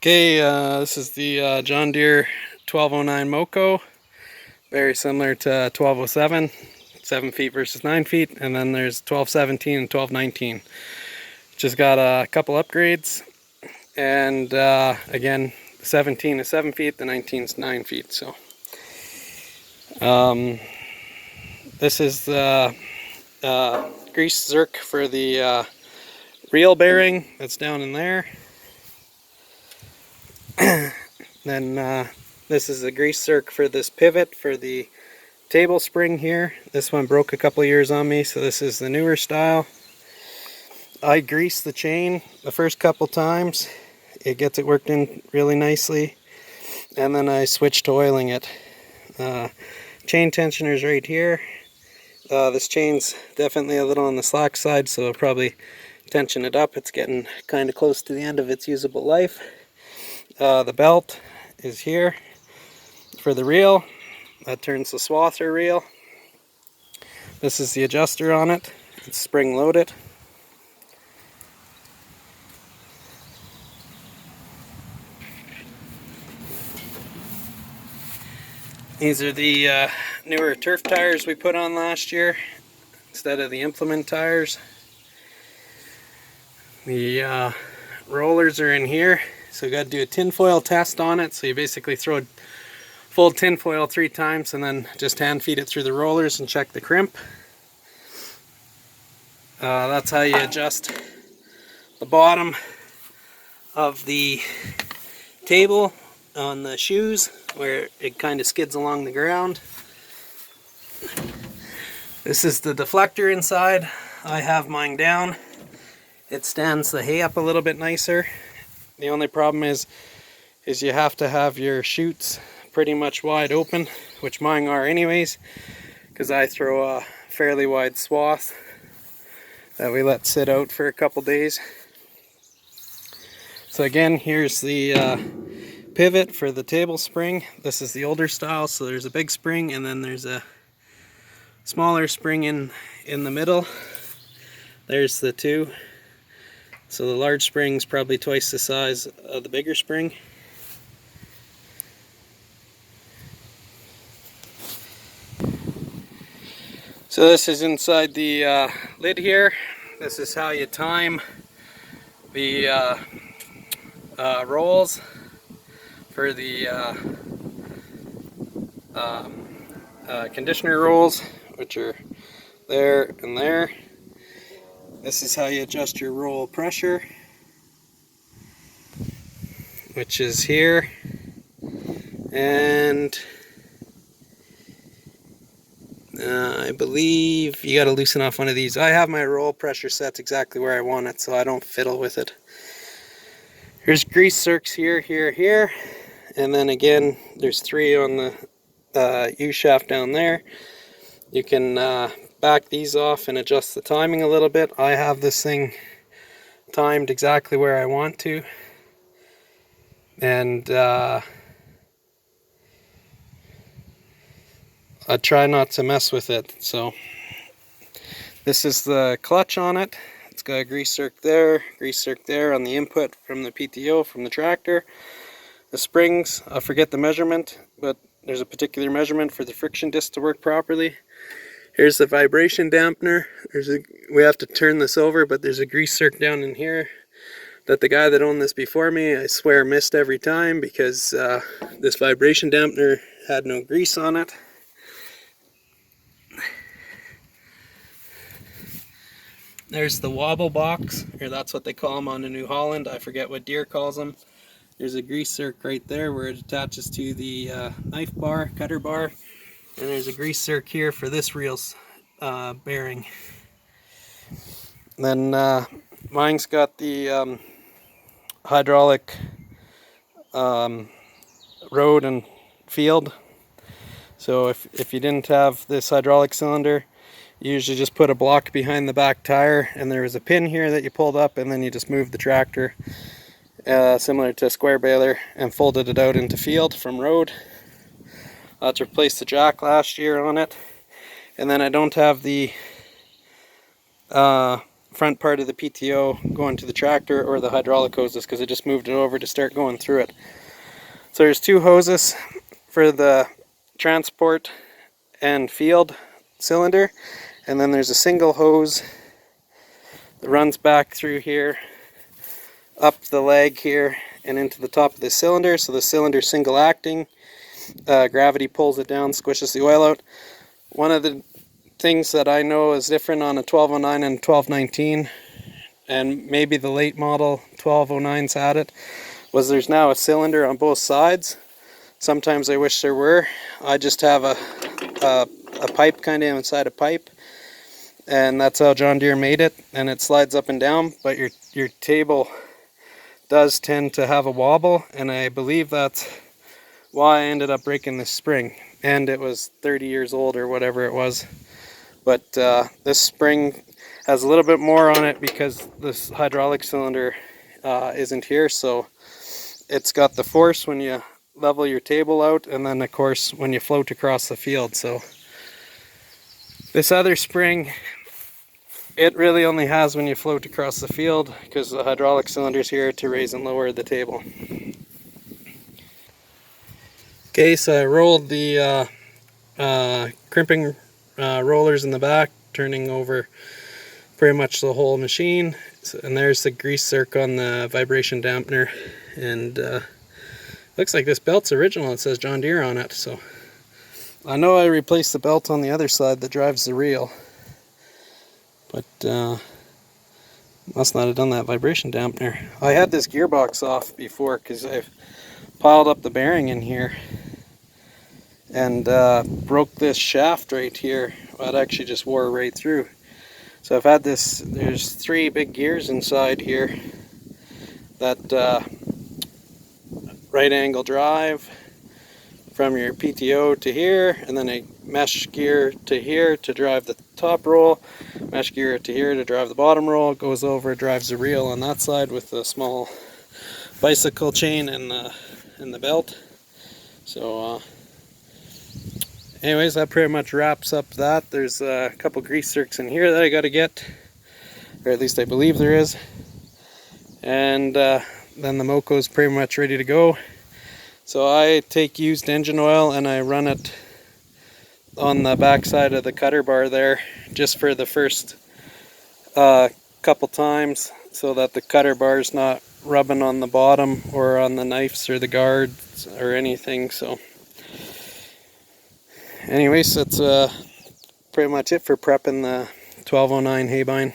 Okay, this is the John Deere 1209 MOCO, very similar to 1207, 7 feet versus 9 feet, and then there's 1217 and 1219. Just got a couple upgrades, and again, the 17 is 7 feet, the 19 is 9 feet. So this is the grease zerk for the reel bearing that's down in there. Then this is the grease zerk for this pivot for the table spring here. This one broke a couple years on me, so this is the newer style. I grease the chain the first couple times. It gets it worked in really nicely, and then I switch to oiling it. Chain tensioner is right here. This chain's definitely a little on the slack side, so I'll probably tension it up. It's getting kind of close to the end of its usable life. The belt is here for the reel. That turns the swather reel. This is the adjuster on it. It's spring loaded. These are the newer turf tires we put on last year instead of the implement tires. The rollers are in here, so we got to do a tinfoil test on it. So you basically throw full tinfoil 3 times and then just hand feed it through the rollers and check the crimp. That's how you adjust the bottom of the table on the shoes, where it kind of skids along the ground. This is the deflector inside. I have mine down. It stands the hay up a little bit nicer. The only problem is you have to have your chutes pretty much wide open, which mine are anyways, because I throw a fairly wide swath that we let sit out for a couple days. So again, here's the pivot for the table spring. This is the older style, so there's a big spring and then there's a smaller spring in the middle. There's the two. So the large spring's probably twice the size of the bigger spring. So this is inside the lid here. This is how you time the rolls for the conditioner rolls, which are there and there. This is how you adjust your roll pressure, which is here. And I believe you got to loosen off one of these. I have my roll pressure set exactly where I want it, so I don't fiddle with it. Here's grease zerks here, here, here. And then again, there's 3 on the U-shaft down there. You can back these off and adjust the timing a little bit. I have this thing timed exactly where I want to. And I try not to mess with it. So this is the clutch on it. It's got a grease zerk there on the input from the PTO from the tractor. The springs, I forget the measurement, but there's a particular measurement for the friction disc to work properly. Here's the vibration dampener. We have to turn this over, but there's a grease zerk down in here that the guy that owned this before me, I swear, missed every time because this vibration dampener had no grease on it. There's the wobble box, or that's what they call them on the New Holland. I forget what Deere calls them. There's a grease zerk right there where it attaches to the knife bar, cutter bar. And there's a grease zerk here for this reel's bearing. Then mine's got the hydraulic road and field. So if you didn't have this hydraulic cylinder, you usually just put a block behind the back tire, and there was a pin here that you pulled up, and then you just moved the tractor, similar to a square baler, and folded it out into field from road. I had to replace the jack last year on it. And then I don't have the front part of the PTO going to the tractor or the hydraulic hoses, because I just moved it over to start going through it. So there's two hoses for the transport and field cylinder, and then there's a single hose that runs back through here, up the leg here, and into the top of the cylinder. So the cylinder's single acting. Gravity pulls it down, squishes the oil out. One of the things that I know is different on a 1209 and 1219, and maybe the late model 1209s had it, was there's now a cylinder on both sides. Sometimes I wish there were. I just have a pipe kind of inside a pipe, and that's how John Deere made it, and it slides up and down, but your table does tend to have a wobble, and I believe that's why I ended up breaking this spring. And it was 30 years old or whatever it was. But this spring has a little bit more on it because this hydraulic cylinder isn't here, so it's got the force when you level your table out, and then of course when you float across the field. So this other spring, it really only has when you float across the field, because the hydraulic cylinder's here to raise and lower the table. Okay, so I rolled the crimping rollers in the back, turning over pretty much the whole machine. And there's the grease zerk on the vibration dampener. And looks like this belt's original. It says John Deere on it. So I know I replaced the belt on the other side that drives the reel, but must not have done that vibration dampener. I had this gearbox off before because I've piled up the bearing in here and broke this shaft right here. Well, it actually just wore right through. So I've had this, there's 3 big gears inside here that right angle drive from your PTO to here, and then a mesh gear to here to drive the top roll, mesh gear to here to drive the bottom roll. It goes over, drives the reel on that side with a small bicycle chain and the belt. So anyways, that pretty much wraps up that. There's a couple grease zerks in here that I got to get, or at least I believe there is. And then the MOCO is pretty much ready to go. So I take used engine oil and I run it on the back side of the cutter bar there, just for the first couple times, so that the cutter bar's not rubbing on the bottom or on the knives or the guards or anything. So anyways, that's pretty much it for prepping the 1209 haybine.